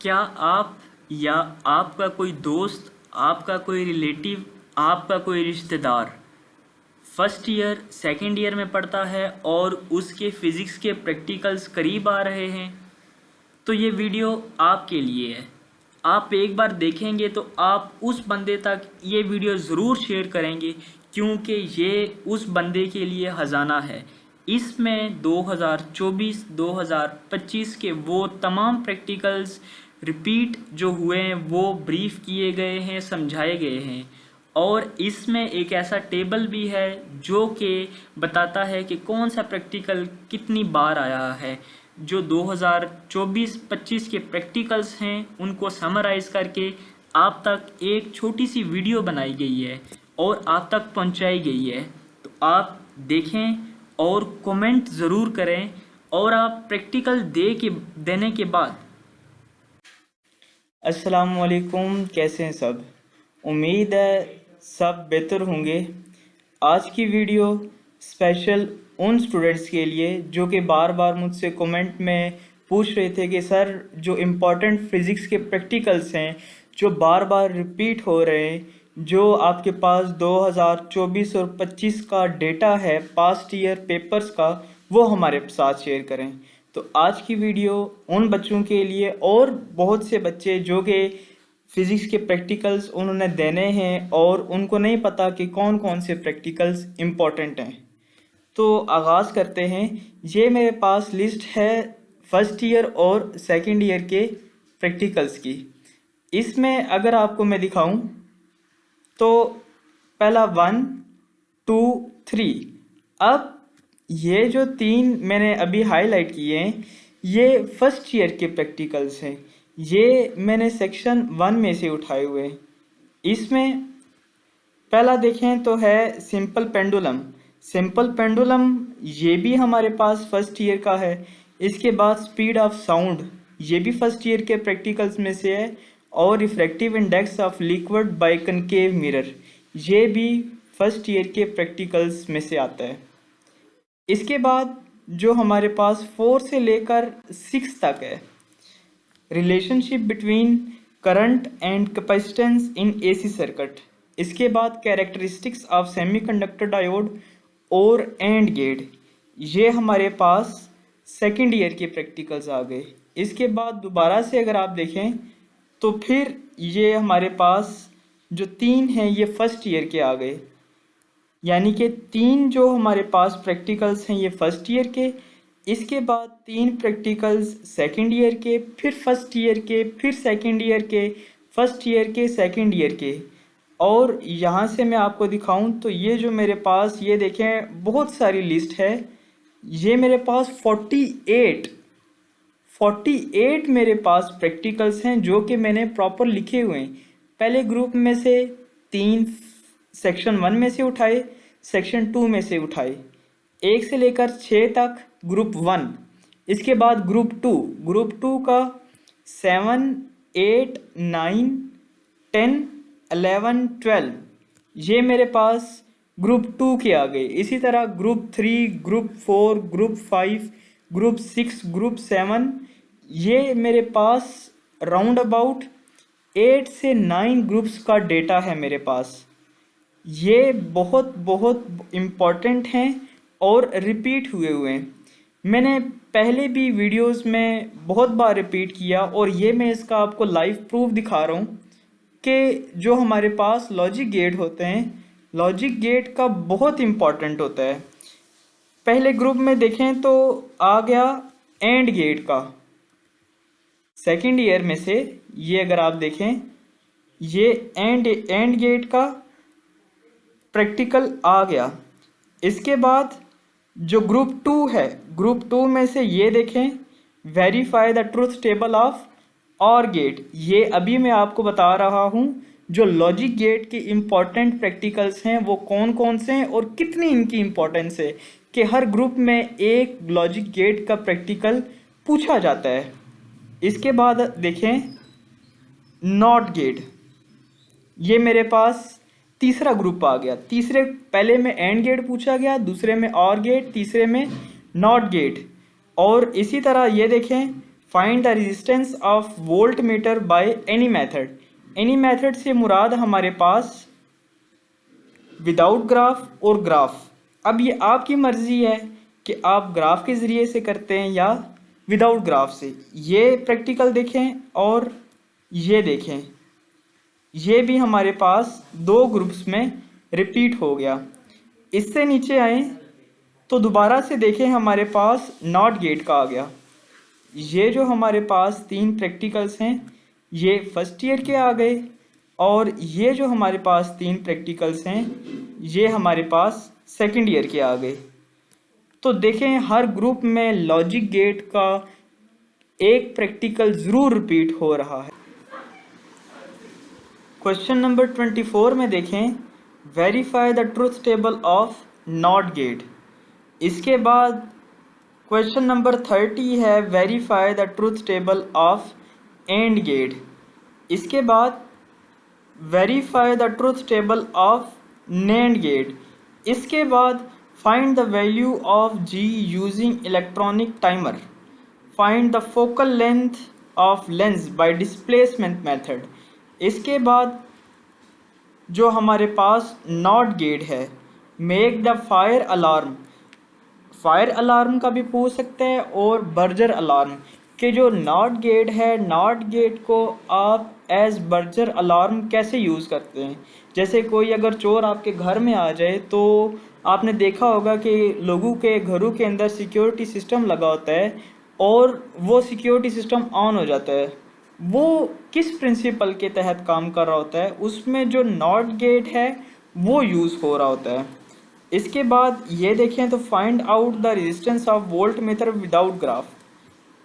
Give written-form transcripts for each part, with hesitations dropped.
क्या आप या आपका कोई दोस्त, आपका कोई रिलेटिव, आपका कोई रिश्तेदार फर्स्ट ईयर सेकेंड ईयर में पढ़ता है और उसके फ़िज़िक्स के प्रैक्टिकल्स करीब आ रहे हैं? तो ये वीडियो आपके लिए है। आप एक बार देखेंगे तो आप उस बंदे तक ये वीडियो ज़रूर शेयर करेंगे, क्योंकि ये उस बंदे के लिए ख़जाना है। इसमें 2024-2025 के वो तमाम प्रैक्टिकल्स रिपीट जो हुए हैं वो ब्रीफ किए गए हैं, समझाए गए हैं। और इसमें एक ऐसा टेबल भी है जो कि बताता है कि कौन सा प्रैक्टिकल कितनी बार आया है। जो 2024-25 के प्रैक्टिकल्स हैं उनको समराइज़ करके आप तक एक छोटी सी वीडियो बनाई गई है और आप तक पहुंचाई गई है। तो आप देखें और कमेंट ज़रूर करें। और आप प्रैक्टिकल देने के बाद अस्सलाम वालेकुम, कैसे हैं सब? उम्मीद है सब बेहतर होंगे। आज की वीडियो स्पेशल उन स्टूडेंट्स के लिए जो कि बार बार मुझसे कमेंट में पूछ रहे थे कि सर जो इम्पोर्टेंट फिज़िक्स के प्रैक्टिकल्स हैं जो बार बार रिपीट हो रहे हैं, जो आपके पास 2024 और 25 का डेटा है पास्ट ईयर पेपर्स का, वो हमारे साथ शेयर करें। तो आज की वीडियो उन बच्चों के लिए और बहुत से बच्चे जो कि फ़िज़िक्स के प्रैक्टिकल्स उन्होंने देने हैं और उनको नहीं पता कि कौन कौन से प्रैक्टिकल्स इम्पोर्टेंट हैं। तो आगाज़ करते हैं। ये मेरे पास लिस्ट है फर्स्ट ईयर और सेकंड ईयर के प्रैक्टिकल्स की। इसमें अगर आपको मैं दिखाऊं तो पहला 1, 2, 3। अब ये जो 3 मैंने अभी हाईलाइट किए हैं ये फर्स्ट ईयर के प्रैक्टिकल्स हैं। ये मैंने सेक्शन 1 में से उठाए हुए हैं। इसमें पहला देखें तो है सिंपल पेंडुलम। सिंपल पेंडुलम ये भी हमारे पास फर्स्ट ईयर का है। इसके बाद स्पीड ऑफ साउंड ये भी फर्स्ट ईयर के प्रैक्टिकल्स में से है। और refractive index of liquid bye concave mirror ये भी फर्स्ट ईयर के प्रैक्टिकल्स में से आता है। इसके बाद जो हमारे पास 4 से लेकर 6 तक है, relationship between current and capacitance in AC circuit. इसके बाद कैरेक्टरिस्टिक्स ऑफ सेमीकंडक्टर डायोड और एंड गेट, ये हमारे पास सेकेंड ईयर के प्रैक्टिकल्स आ गए। इसके बाद दोबारा से अगर आप देखें तो फिर ये हमारे पास जो 3 हैं ये फर्स्ट ईयर के आ गए। यानी कि 3 जो हमारे पास प्रैक्टिकल्स हैं ये फर्स्ट ईयर के। इसके बाद 3 प्रैक्टिकल्स सेकंड ईयर के, फिर फर्स्ट ईयर के, फिर सेकंड ईयर के, फर्स्ट ईयर के, सेकंड ईयर के। और यहाँ से मैं आपको दिखाऊं तो ये जो मेरे पास ये देखें बहुत सारी लिस्ट है। ये मेरे पास 48 मेरे पास प्रैक्टिकल्स हैं जो कि मैंने प्रॉपर लिखे हुए हैं। पहले ग्रुप में से 3 सेक्शन 1 में से उठाए, सेक्शन 2 में से उठाए, 1 से लेकर 6 तक ग्रुप 1। इसके बाद ग्रुप 2 का 7, 8, 9, 10, 11, 12 ये मेरे पास ग्रुप 2 के आ गए। इसी तरह group 3, group 4, group 5, group 6, group 7 ये मेरे पास राउंड अबाउट 8 से 9 ग्रुप्स का डेटा है मेरे पास। ये बहुत इम्पॉर्टेंट हैं और रिपीट हुए हैं। मैंने पहले भी वीडियोस में बहुत बार रिपीट किया और ये मैं इसका आपको लाइव प्रूफ दिखा रहा हूँ कि जो हमारे पास लॉजिक गेट होते हैं, लॉजिक गेट का बहुत इम्पॉर्टेंट होता है। पहले ग्रुप में देखें तो आ गया एंड गेट का। सेकेंड ईयर में से ये अगर आप देखें ये एंड गेट का प्रैक्टिकल आ गया। इसके बाद जो ग्रुप 2 है, ग्रुप 2 में से ये देखें verify the truth table of OR gate. ये अभी मैं आपको बता रहा हूँ जो लॉजिक गेट के इम्पॉर्टेंट प्रैक्टिकल्स हैं वो कौन कौन से हैं और कितनी इनकी इम्पोर्टेंस है कि हर ग्रुप में एक लॉजिक गेट का प्रैक्टिकल पूछा जाता है। इसके बाद देखें नॉट गेट, ये मेरे पास तीसरा ग्रुप आ गया। पहले में एंड गेट पूछा गया, दूसरे में और गेट, तीसरे में नॉट गेट। और इसी तरह ये देखें find the resistance of voltmeter by any method. Any method से मुराद हमारे पास विदाउट ग्राफ और ग्राफ। अब ये आपकी मर्ज़ी है कि आप ग्राफ के ज़रिए से करते हैं या विदाउट ग्राफ से। ये प्रैक्टिकल देखें और ये देखें, ये भी हमारे पास दो ग्रुप्स में रिपीट हो गया। इससे नीचे आए तो दोबारा से देखें, हमारे पास नॉट गेट का आ गया। ये जो हमारे पास तीन प्रैक्टिकल्स हैं ये फर्स्ट ईयर के आ गए, और ये जो हमारे पास तीन प्रैक्टिकल्स हैं ये हमारे पास सेकंड ईयर के आ गए। तो देखें हर ग्रुप में लॉजिक गेट का एक प्रैक्टिकल ज़रूर रिपीट हो रहा है। क्वेश्चन नंबर 24 में देखें, verify the truth table of NOT gate. इसके बाद क्वेश्चन नंबर 30 है, verify the truth table of AND gate. इसके बाद verify the truth table of NAND gate. इसके बाद find the value of g using electronic timer. Find the focal length of lens by displacement method. इसके बाद जो हमारे पास NOT gate है, make the fire alarm. Fire alarm का भी पूछ सकते हैं और बर्जर अलार्म के जो नॉट गेट है, नॉट गेट को आप एज बर्जर अलार्म कैसे यूज़ करते हैं। जैसे कोई अगर चोर आपके घर में आ जाए तो आपने देखा होगा कि लोगों के घरों के अंदर सिक्योरिटी सिस्टम लगा होता है और वो सिक्योरिटी सिस्टम ऑन हो जाता है। वो किस प्रिंसिपल के तहत काम कर रहा होता है, उसमें जो नॉट गेट है वो यूज़ हो रहा होता है। इसके बाद ये देखें तो find out the resistance of volt meter without graph.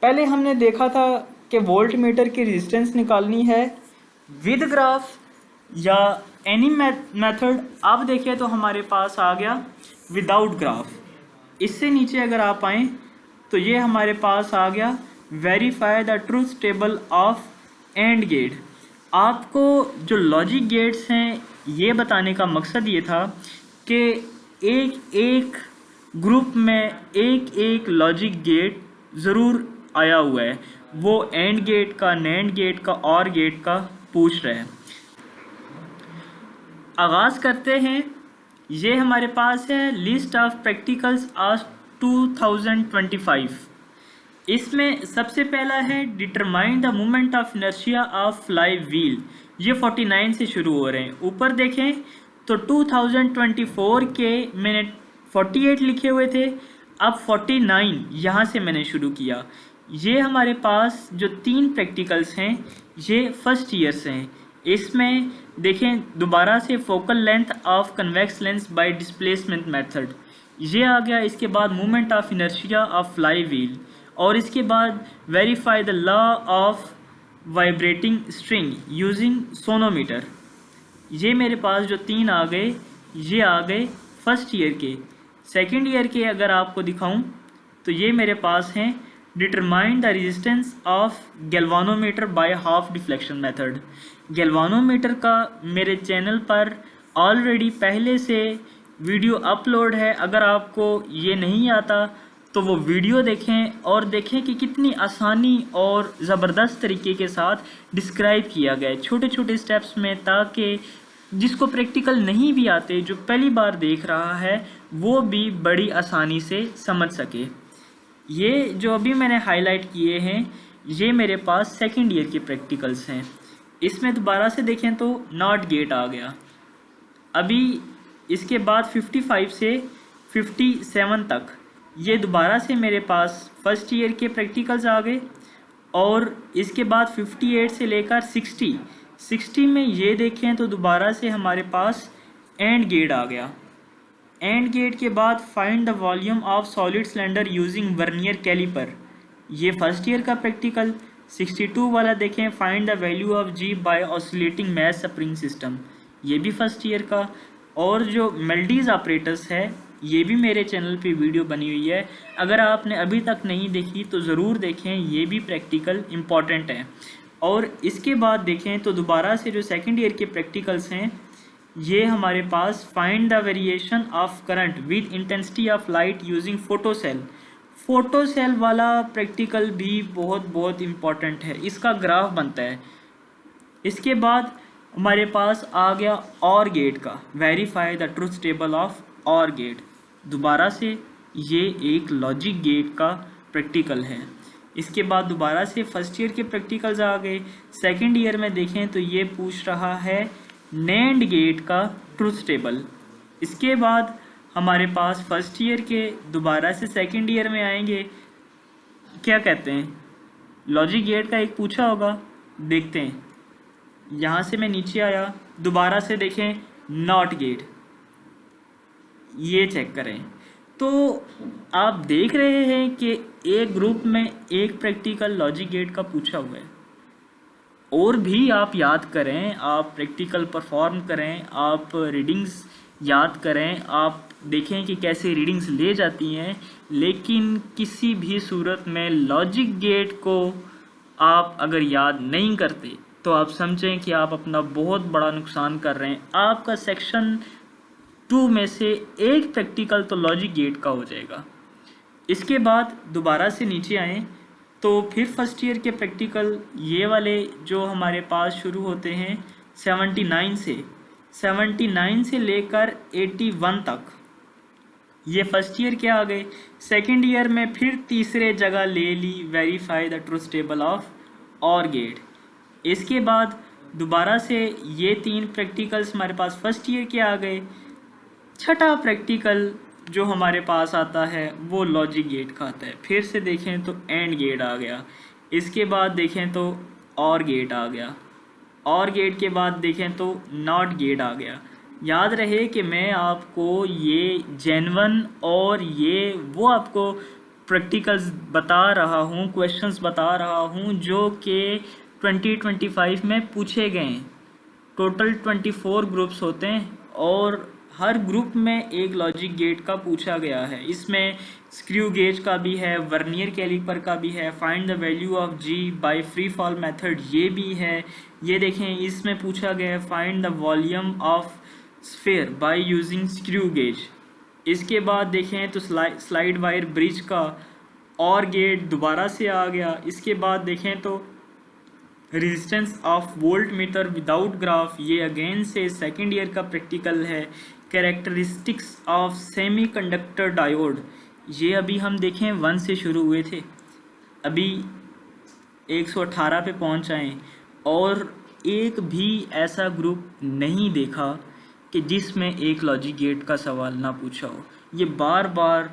पहले हमने देखा था कि वोल्ट मीटर की रेजिस्टेंस निकालनी है विद ग्राफ या एनी मेथड। अब देखिए तो हमारे पास आ गया विदाउट ग्राफ। इससे नीचे अगर आप आएँ तो ये हमारे पास आ गया verify the truth table of AND gate. आपको जो लॉजिक गेट्स हैं ये बताने का मकसद ये था कि एक एक ग्रुप में एक एक लॉजिक गेट ज़रूर आया हुआ है, वो एंड गेट का, नैंड गेट का, और गेट का पूछ रहे हैं। आगाज़ करते हैं। ये हमारे पास है लिस्ट ऑफ प्रैक्टिकल्स आज 2025। इसमें सबसे पहला है determine the movement of inertia of fly wheel. ये 49 से शुरू हो रहे हैं। ऊपर देखें तो 2024 के मैंने 48 लिखे हुए थे, अब 49 यहाँ से मैंने शुरू किया। ये हमारे पास जो तीन प्रैक्टिकल्स हैं ये फर्स्ट ईयर से हैं। इसमें देखें दोबारा से focal length of convex lens by displacement method ये आ गया। इसके बाद movement of inertia of fly wheel, और इसके बाद verify the law of vibrating string using sonometer. ये मेरे पास जो तीन आ गए ये आ गए फर्स्ट ईयर के। सेकंड ईयर के अगर आपको दिखाऊं तो ये मेरे पास हैं determine the resistance of galvanometer by half deflection method. Galvanometer का मेरे चैनल पर ऑलरेडी पहले से वीडियो अपलोड है। अगर आपको ये नहीं आता तो वो वीडियो देखें और देखें कि कितनी आसानी और ज़बरदस्त तरीके के साथ डिस्क्राइब किया गया है छोटे छोटे स्टेप्स में, ताकि जिसको प्रैक्टिकल नहीं भी आते, जो पहली बार देख रहा है, वो भी बड़ी आसानी से समझ सके। ये जो अभी मैंने हाईलाइट किए हैं ये मेरे पास सेकंड ईयर के प्रैक्टिकल्स हैं। इसमें दोबारा से देखें तो नॉट गेट आ गया। अभी इसके बाद 55 से 57 तक ये दोबारा से मेरे पास फर्स्ट ईयर के प्रैक्टिकल्स आ गए, और इसके बाद 58 से लेकर 60 में ये देखें तो दोबारा से हमारे पास एंड गेट आ गया। एंड गेट के बाद find the volume of solid cylinder using vernier caliper, ये फर्स्ट ईयर का प्रैक्टिकल। 62 वाला देखें find the value of g by oscillating mass spring system, ये भी फर्स्ट ईयर का। और जो मेल्डीज ऑपरेटर्स है ये भी मेरे चैनल पे वीडियो बनी हुई है, अगर आपने अभी तक नहीं देखी तो ज़रूर देखें, ये भी प्रैक्टिकल इम्पॉर्टेंट है। और इसके बाद देखें तो दोबारा से जो सेकंड ईयर के प्रैक्टिकल्स हैं ये हमारे पास find the variation of current with intensity of light using photo cell. Photo cell वाला प्रैक्टिकल भी बहुत इम्पोर्टेंट है, इसका ग्राफ बनता है। इसके बाद हमारे पास आ गया और गेट का, verify the truth table of OR gate. दोबारा से ये एक लॉजिक गेट का प्रैक्टिकल है। इसके बाद दोबारा से फर्स्ट ईयर के प्रैक्टिकल्स आ गए। सेकंड ईयर में देखें तो ये पूछ रहा है नैंड गेट का ट्रुथ टेबल। इसके बाद हमारे पास फर्स्ट ईयर के दोबारा से सेकंड ईयर में आएंगे, क्या कहते हैं, लॉजिक गेट का एक पूछा होगा, देखते हैं। यहाँ से मैं नीचे आया, दोबारा से देखें नॉट गेट, ये चेक करें। तो आप देख रहे हैं कि एक ग्रुप में एक प्रैक्टिकल लॉजिक गेट का पूछा हुआ है। और भी आप याद करें, आप प्रैक्टिकल परफॉर्म करें, आप रीडिंग्स याद करें, आप देखें कि कैसे रीडिंग्स ले जाती हैं, लेकिन किसी भी सूरत में लॉजिक गेट को आप अगर याद नहीं करते तो आप समझें कि आप अपना बहुत बड़ा नुकसान कर रहे हैं। आपका सेक्शन 2 में से एक प्रैक्टिकल तो लॉजिक गेट का हो जाएगा। इसके बाद दोबारा से नीचे आएँ तो फिर फर्स्ट ईयर के प्रैक्टिकल ये वाले जो हमारे पास शुरू होते हैं 79 से लेकर 81 तक, ये फर्स्ट ईयर के आ गए। सेकंड ईयर में फिर तीसरे जगह ले ली verify the truth table of OR gate. इसके बाद दोबारा से ये 3 प्रैक्टिकल्स हमारे पास फर्स्ट ईयर के आ गए। छठा प्रैक्टिकल जो हमारे पास आता है वो लॉजिक गेट का आता है। फिर से देखें तो एंड गेट आ गया। इसके बाद देखें तो और गेट आ गया। और गेट के बाद देखें तो नॉट गेट आ गया। याद रहे कि मैं आपको ये जेन्युइन और ये वो आपको प्रैक्टिकल्स बता रहा हूँ, क्वेश्चंस बता रहा हूँ जो कि 2025 में पूछे गए हैं। टोटल 24 ग्रुप्स होते हैं और हर ग्रुप में एक लॉजिक गेट का पूछा गया है। इसमें स्क्रू गेज का भी है, वर्नियर कैलिपर का भी है, find the value of g by free fall method ये भी है। ये देखें, इसमें पूछा गया है find the volume of sphere by using screw gauge. इसके बाद देखें तो स्लाइड वायर ब्रिज का और गेट दोबारा से आ गया। इसके बाद देखें तो resistance of volt meter without graph, ये अगेन से सेकेंड ईयर का प्रैक्टिकल है। कैरेक्टरिस्टिक्स ऑफ सेमीकंडक्टर डायोड, ये अभी हम देखें 1 से शुरू हुए थे, अभी 118 पे पहुंच आए और एक भी ऐसा ग्रुप नहीं देखा कि जिसमें एक लॉजिक गेट का सवाल ना पूछा हो। ये बार बार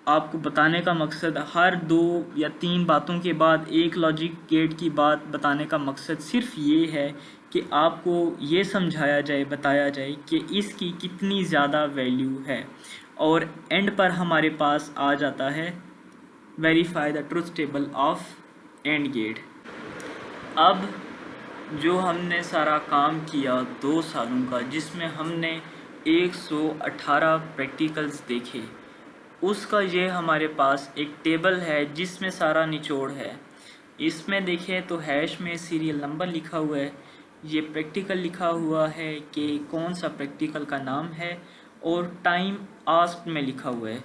आपको बताने का मकसद, हर 2 या 3 बातों के बाद एक लॉजिक गेट की बात बताने का मकसद सिर्फ ये है कि आपको ये समझाया जाए, बताया जाए कि इसकी कितनी ज़्यादा वैल्यू है। और एंड पर हमारे पास आ जाता है verify the truth table of AND gate. अब जो हमने सारा काम किया 2 सालों का, जिसमें हमने 118 प्रैक्टिकल्स देखे, उसका ये हमारे पास एक टेबल है जिसमें सारा निचोड़ है। इसमें देखें तो हैश में सीरियल नंबर लिखा हुआ है, ये प्रैक्टिकल लिखा हुआ है कि कौन सा प्रैक्टिकल का नाम है, और टाइम आस्क्ड में लिखा हुआ है।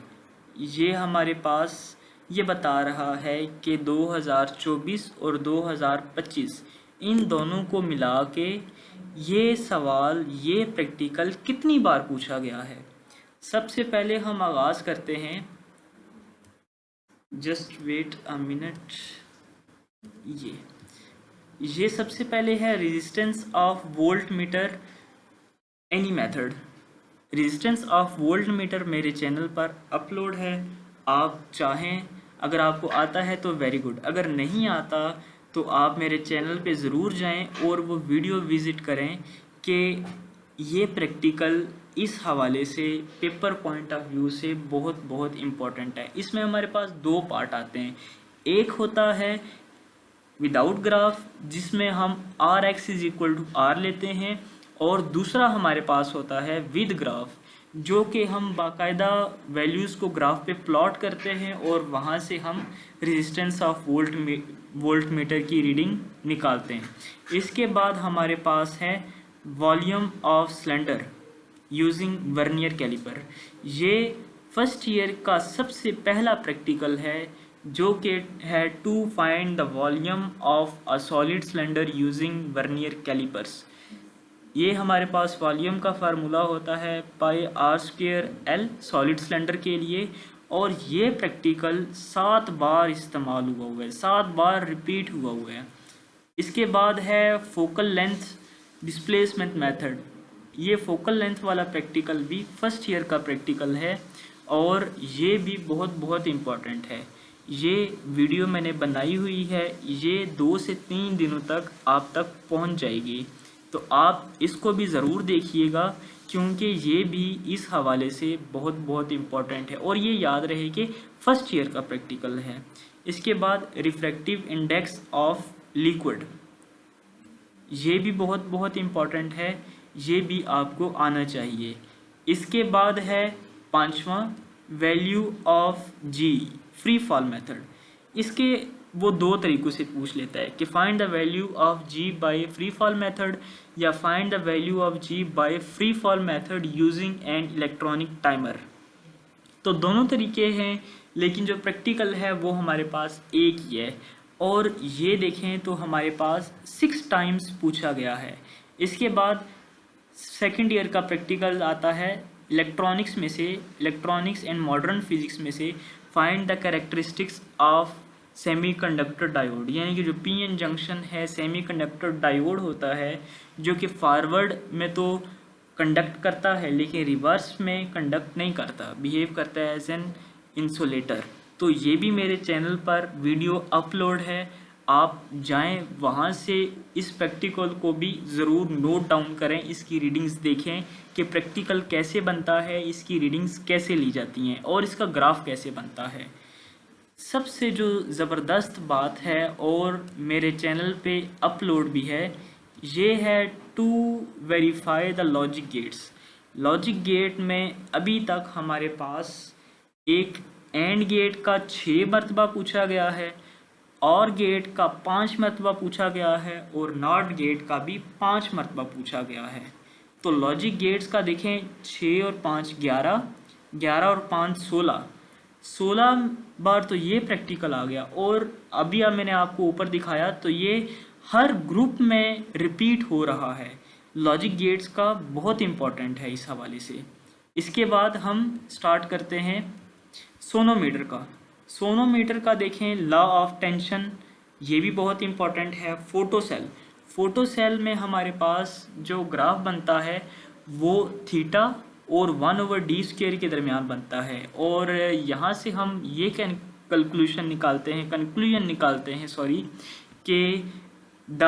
ये हमारे पास ये बता रहा है कि 2024 और 2025 इन दोनों को मिला के ये सवाल, ये प्रैक्टिकल कितनी बार पूछा गया है। सबसे पहले हम आगाज़ करते हैं, जस्ट वेट अ मिनट। ये सबसे पहले है resistance of volt meter any method. Resistance of volt meter मेरे चैनल पर अपलोड है, आप चाहें, अगर आपको आता है तो वेरी गुड, अगर नहीं आता तो आप मेरे चैनल पे ज़रूर जाएं और वो वीडियो विज़िट करें कि ये प्रैक्टिकल इस हवाले से पेपर पॉइंट ऑफ व्यू से बहुत इम्पोर्टेंट है। इसमें हमारे पास 2 पार्ट आते हैं। एक होता है विदाउट ग्राफ, जिसमें हम R X is equal to R लेते हैं, और दूसरा हमारे पास होता है विद ग्राफ, जो कि हम बाकायदा वैल्यूज़ को ग्राफ पे प्लॉट करते हैं और वहाँ से हम रेजिस्टेंस ऑफ वोल्ट मीटर की रीडिंग निकालते हैं। इसके बाद हमारे पास है volume of cylinder using vernier caliper. ये फर्स्ट ईयर का सबसे पहला प्रैक्टिकल है जो कि है to find the volume of a solid cylinder using vernier callipers. ये हमारे पास वॉल्यूम का फार्मूला होता है pi r square l solid cylinder के लिए, और ये प्रैक्टिकल 7 बार इस्तेमाल हुआ है, 7 बार रिपीट हुआ है। इसके बाद है फोकल लेंथ डिस्प्लेसमेंट मेथड। ये फोकल लेंथ वाला प्रैक्टिकल भी फर्स्ट ईयर का प्रैक्टिकल है, और ये भी बहुत बहुत इम्पॉर्टेंट है। ये वीडियो मैंने बनाई हुई है, ये 2 से 3 दिनों तक आप तक पहुंच जाएगी, तो आप इसको भी ज़रूर देखिएगा, क्योंकि ये भी इस हवाले से बहुत बहुत इम्पॉर्टेंट है, और ये याद रहे कि फर्स्ट ईयर का प्रैक्टिकल है। इसके बाद रिफ्रैक्टिव इंडेक्स ऑफ लिक्विड, ये भी बहुत बहुत इम्पॉर्टेंट है, ये भी आपको आना चाहिए। इसके बाद है 5वां value of g free fall method. इसके वो 2 तरीक़ों से पूछ लेता है कि find the value of g by free fall method या find the value of g by free fall method using an electronic timer. तो दोनों तरीके हैं, लेकिन जो प्रैक्टिकल है वो हमारे पास एक ही है, और ये देखें तो हमारे पास 6 टाइम्स पूछा गया है। इसके बाद सेकंड ईयर का प्रैक्टिकल आता है इलेक्ट्रॉनिक्स में से, इलेक्ट्रॉनिक्स एंड मॉडर्न फिजिक्स में से, find the characteristics of semiconductor diode. यानी कि जो पीएन जंक्शन है, सेमीकंडक्टर डायोड होता है, जो कि फॉरवर्ड में तो कंडक्ट करता है लेकिन रिवर्स में कंडक्ट नहीं करता, बिहेव करता है एज एन इंसुलेटर। तो ये भी मेरे चैनल पर वीडियो अपलोड है, आप जाएं वहाँ से इस प्रैक्टिकल को भी ज़रूर नोट डाउन करें, इसकी रीडिंग्स देखें कि प्रैक्टिकल कैसे बनता है, इसकी रीडिंग्स कैसे ली जाती हैं, और इसका ग्राफ कैसे बनता है। सबसे जो ज़बरदस्त बात है और मेरे चैनल पे अपलोड भी है, ये है to verify the logic gates. Logic gate में अभी तक हमारे पास एक एंड गेट का 6 मरतबा पूछा गया है, और गेट का 5 मरतबा पूछा गया है, और नॉट गेट का भी 5 मरतबा पूछा गया है। तो लॉजिक गेट्स का देखें 6 और 5 11, 11 और 5 16, 16 बार तो ये प्रैक्टिकल आ गया। और अभी अब मैंने आपको ऊपर दिखाया तो ये हर ग्रुप में रिपीट हो रहा है। लॉजिक गेट्स का बहुत इम्पोर्टेंट है इस हवाले से। इसके बाद हम स्टार्ट करते हैं सोनोमीटर का। सोनोमीटर का देखें लॉ ऑफ टेंशन, ये भी बहुत इम्पोर्टेंट है। फोटोसेल, फोटोसेल में हमारे पास जो ग्राफ बनता है वो थीटा और 1/d² के दरमियान बनता है, और यहाँ से हम ये कंक्लूजन निकालते हैं कि the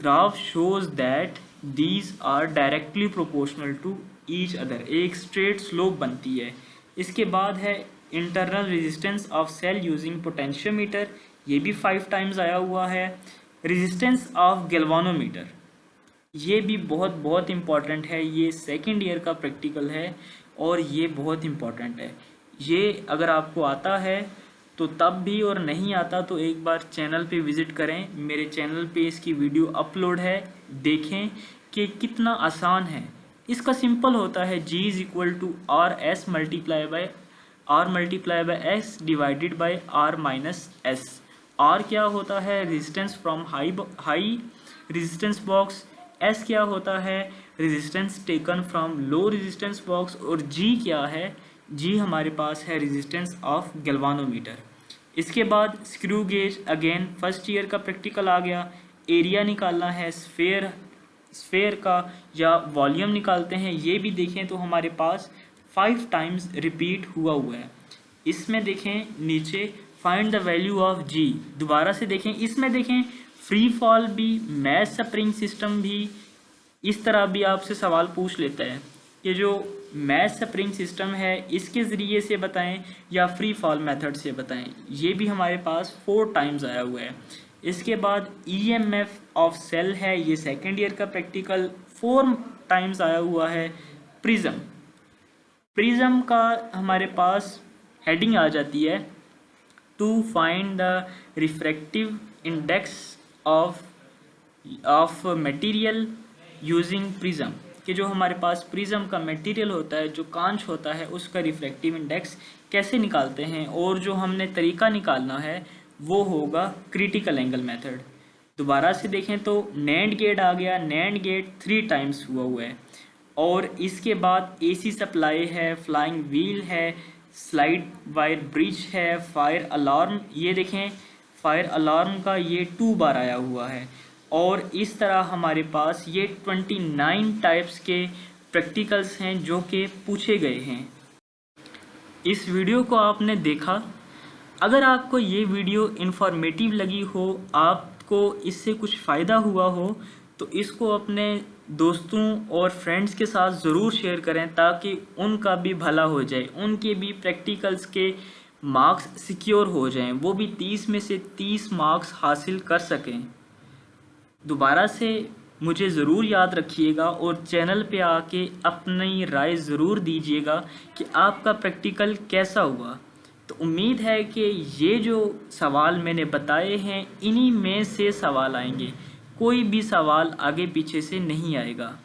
graph shows that these are directly proportional to each other, एक स्ट्रेट स्लोप बनती है। इसके बाद है internal resistance of cell using potentiometer, ये भी 5 टाइम्स आया हुआ है। रेजिस्टेंस ऑफ गैल्वानोमीटर, ये भी बहुत बहुत इम्पॉर्टेंट है, ये सेकंड ईयर का प्रैक्टिकल है, और ये बहुत इम्पॉर्टेंट है। ये अगर आपको आता है तो तब भी, और नहीं आता तो एक बार चैनल पे विज़िट करें, मेरे चैनल पे इसकी वीडियो अपलोड है, देखें कि कितना आसान है। इसका सिंपल होता है G = RS multiply by S divided by R minus S। R क्या होता है? Resistance from high resistance box. S क्या होता है? Resistance taken from low resistance box. और G क्या है? G हमारे पास है रेजिस्टेंस ऑफ गैल्वानोमीटर। इसके बाद screw gauge, again first year का प्रैक्टिकल आ गया। एरिया निकालना है स्फेयर का, या वॉल्यूम निकालते हैं, ये भी देखें तो हमारे पास 5 टाइम्स रिपीट हुआ है। इसमें देखें नीचे find the value of G, दोबारा से देखें, इसमें देखें फ्री फॉल भी, मैस स्प्रिंग सिस्टम भी, इस तरह भी आपसे सवाल पूछ लेता है कि जो मैस स्प्रिंग सिस्टम है इसके ज़रिए से बताएं या फ्री फॉल मेथड से बताएं। ये भी हमारे पास 4 टाइम्स आया हुआ है। इसके बाद EMF ऑफ सेल है, ये सेकेंड ईयर का प्रैक्टिकल 4 टाइम्स आया हुआ है। प्रिज्म का हमारे पास हेडिंग आ जाती है to find the refractive index of material using prism. कि जो हमारे पास प्रिज्म का मटेरियल होता है, जो कांच होता है, उसका रिफ्रैक्टिव इंडेक्स कैसे निकालते हैं, और जो हमने तरीका निकालना है वो होगा क्रिटिकल एंगल मेथड। दोबारा से देखें तो नैंड गेट आ गया, नैंड गेट 3 टाइम्स हुआ है, और इसके बाद एसी सप्लाई है, फ्लाइंग व्हील है, स्लाइड वायर ब्रिज है, फायर अलार्म, ये देखें फायर अलार्म का ये 2 बार आया हुआ है। और इस तरह हमारे पास ये 29 टाइप्स के प्रैक्टिकल्स हैं जो कि पूछे गए हैं। इस वीडियो को आपने देखा, अगर आपको ये वीडियो इन्फॉर्मेटिव लगी हो, आपको इससे कुछ फ़ायदा हुआ हो, तो इसको अपने दोस्तों और फ्रेंड्स के साथ ज़रूर शेयर करें ताकि उनका भी भला हो जाए, उनके भी प्रैक्टिकल्स के मार्क्स सिक्योर हो जाएं, वो भी 30 में से 30 मार्क्स हासिल कर सकें। दोबारा से मुझे ज़रूर याद रखिएगा और चैनल पे आके अपनी राय ज़रूर दीजिएगा कि आपका प्रैक्टिकल कैसा हुआ। तो उम्मीद है कि ये जो सवाल मैंने बताए हैं इन्हीं में से सवाल आएंगे, कोई भी सवाल आगे पीछे से नहीं आएगा।